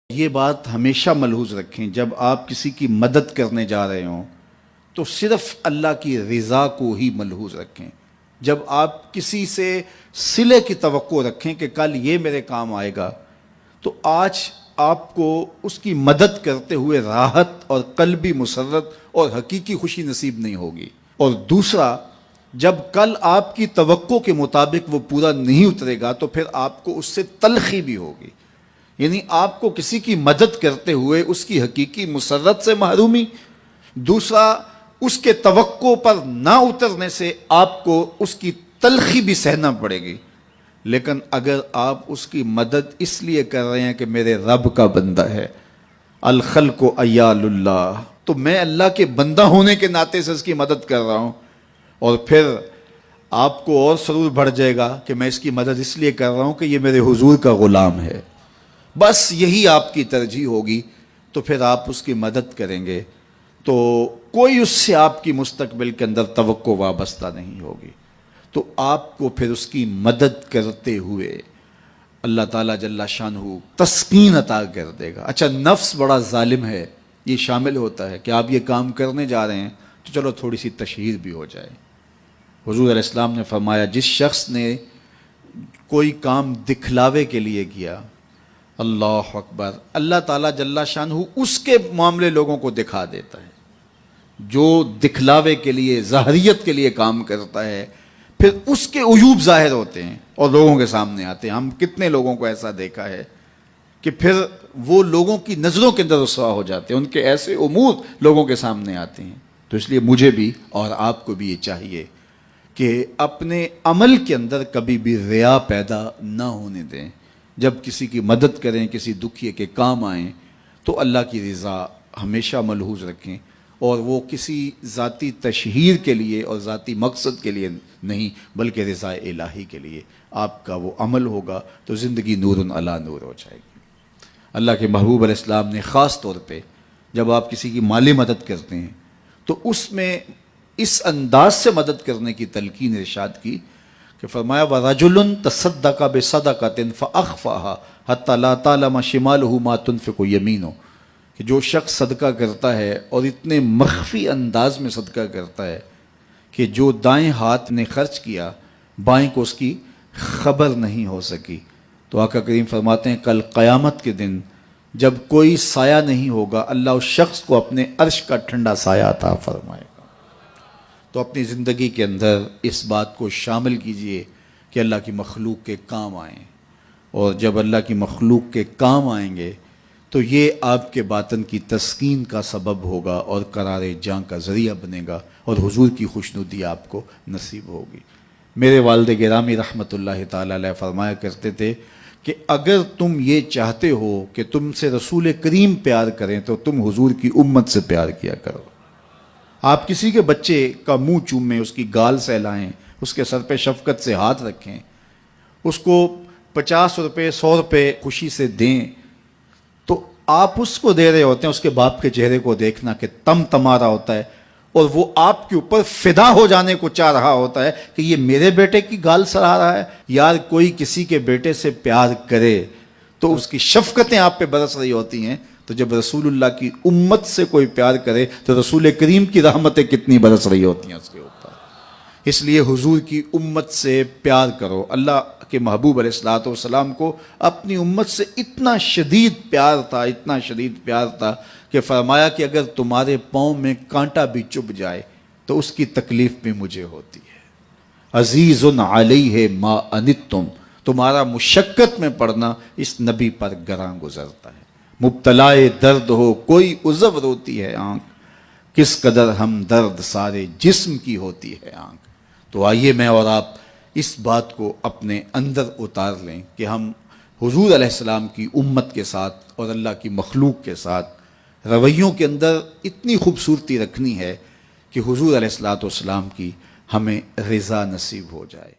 یہ بات ہمیشہ ملحوظ رکھیں، جب آپ کسی کی مدد کرنے جا رہے ہوں تو صرف اللہ کی رضا کو ہی ملحوظ رکھیں۔ جب آپ کسی سے صلے کی توقع رکھیں کہ کل یہ میرے کام آئے گا، تو آج آپ کو اس کی مدد کرتے ہوئے راحت اور قلبی مسرت اور حقیقی خوشی نصیب نہیں ہوگی۔ اور دوسرا، جب کل آپ کی توقع کے مطابق وہ پورا نہیں اترے گا تو پھر آپ کو اس سے تلخی بھی ہوگی، یعنی آپ کو کسی کی مدد کرتے ہوئے اس کی حقیقی مسرت سے محرومی، دوسرا اس کے توقع پر نہ اترنے سے آپ کو اس کی تلخی بھی سہنا پڑے گی۔ لیکن اگر آپ اس کی مدد اس لیے کر رہے ہیں کہ میرے رب کا بندہ ہے، الخلق عیال اللہ، تو میں اللہ کے بندہ ہونے کے ناطے سے اس کی مدد کر رہا ہوں، اور پھر آپ کو اور سرور بڑھ جائے گا کہ میں اس کی مدد اس لیے کر رہا ہوں کہ یہ میرے حضور کا غلام ہے، بس یہی آپ کی ترجیح ہوگی، تو پھر آپ اس کی مدد کریں گے تو کوئی اس سے آپ کی مستقبل کے اندر توقع وابستہ نہیں ہوگی، تو آپ کو پھر اس کی مدد کرتے ہوئے اللہ تعالیٰ جل شانہ تسکین عطا کر دے گا۔ اچھا، نفس بڑا ظالم ہے، یہ شامل ہوتا ہے کہ آپ یہ کام کرنے جا رہے ہیں تو چلو تھوڑی سی تشہیر بھی ہو جائے۔ حضور علیہ السلام نے فرمایا، جس شخص نے کوئی کام دکھلاوے کے لیے کیا، اللہ اکبر، اللہ تعالیٰ جل شانہ اس کے معاملے لوگوں کو دکھا دیتا ہے۔ جو دکھلاوے کے لیے، ظاہریت کے لیے کام کرتا ہے، پھر اس کے عیوب ظاہر ہوتے ہیں اور لوگوں کے سامنے آتے ہیں۔ ہم کتنے لوگوں کو ایسا دیکھا ہے کہ پھر وہ لوگوں کی نظروں کے اندر رسوا ہو جاتے ہیں، ان کے ایسے امور لوگوں کے سامنے آتے ہیں۔ تو اس لیے مجھے بھی اور آپ کو بھی یہ چاہیے کہ اپنے عمل کے اندر کبھی بھی ریا پیدا نہ ہونے دیں۔ جب کسی کی مدد کریں، کسی دکھیے کے کام آئیں، تو اللہ کی رضا ہمیشہ ملحوظ رکھیں، اور وہ کسی ذاتی تشہیر کے لیے اور ذاتی مقصد کے لیے نہیں، بلکہ رضا الہی کے لیے آپ کا وہ عمل ہوگا تو زندگی نور علی نور ہو جائے گی۔ اللہ کے محبوب علیہ السلام نے خاص طور پہ جب آپ کسی کی مالی مدد کرتے ہیں تو اس میں اس انداز سے مدد کرنے کی تلقین ارشاد کی کہ فرمایا، وَرَجُلٌ تَصَدَّقَ بِصَدَقَةٍ فَأَخْفَاهَا حَتَّى لَا تَعْلَمَ شِمَالُهُ مَا تُنْفِقُ يَمِينُهُ، کہ جو شخص صدقہ کرتا ہے اور اتنے مخفی انداز میں صدقہ کرتا ہے کہ جو دائیں ہاتھ نے خرچ کیا بائیں کو اس کی خبر نہیں ہو سکی، تو آقا کریم فرماتے ہیں کل قیامت کے دن جب کوئی سایہ نہیں ہوگا، اللہ اس شخص کو اپنے عرش کا ٹھنڈا سایہ عطا فرمائے گا۔ تو اپنی زندگی کے اندر اس بات کو شامل کیجئے کہ اللہ کی مخلوق کے کام آئیں، اور جب اللہ کی مخلوق کے کام آئیں گے تو یہ آپ کے باطن کی تسکین کا سبب ہوگا اور قرار جاں کا ذریعہ بنے گا، اور حضور کی خوشنودی آپ کو نصیب ہوگی۔ میرے والد گرامی رحمۃ اللہ تعالی علیہ فرمایا کرتے تھے کہ اگر تم یہ چاہتے ہو کہ تم سے رسول کریم پیار کریں تو تم حضور کی امت سے پیار کیا کرو۔ آپ کسی کے بچے کا منہ چومیں، اس کی گال سہلائیں، اس کے سر پہ شفقت سے ہاتھ رکھیں، اس کو 50 روپے 100 روپے خوشی سے دیں، تو آپ اس کو دے رہے ہوتے ہیں، اس کے باپ کے چہرے کو دیکھنا کہ تم تمہارا ہوتا ہے، اور وہ آپ کے اوپر فدا ہو جانے کو چاہ رہا ہوتا ہے کہ یہ میرے بیٹے کی گال سڑا رہا ہے۔ یار کوئی کسی کے بیٹے سے پیار کرے تو اس کی شفقتیں آپ پہ برس رہی ہوتی ہیں، تو جب رسول اللہ کی امت سے کوئی پیار کرے تو رسول کریم کی رحمتیں کتنی برس رہی ہوتی ہیں اس کے اوپر۔ اس لیے حضور کی امت سے پیار کرو۔ اللہ کے محبوب علیہ الصلوۃ والسلام کو اپنی امت سے اتنا شدید پیار تھا، اتنا شدید پیار تھا کہ فرمایا کہ اگر تمہارے پاؤں میں کانٹا بھی چبھ جائے تو اس کی تکلیف بھی مجھے ہوتی ہے۔ عزیز علیہ ما عنتم، تمہارا مشقت میں پڑنا اس نبی پر گراں گزرتا ہے۔ مبتلائے درد ہو کوئی عذر روتی ہے آنکھ، کس قدر ہم درد سارے جسم کی ہوتی ہے آنکھ۔ تو آئیے میں اور آپ اس بات کو اپنے اندر اتار لیں کہ ہم حضور علیہ السلام کی امت کے ساتھ اور اللہ کی مخلوق کے ساتھ رویوں کے اندر اتنی خوبصورتی رکھنی ہے کہ حضور علیہ السلام کی ہمیں رضا نصیب ہو جائے۔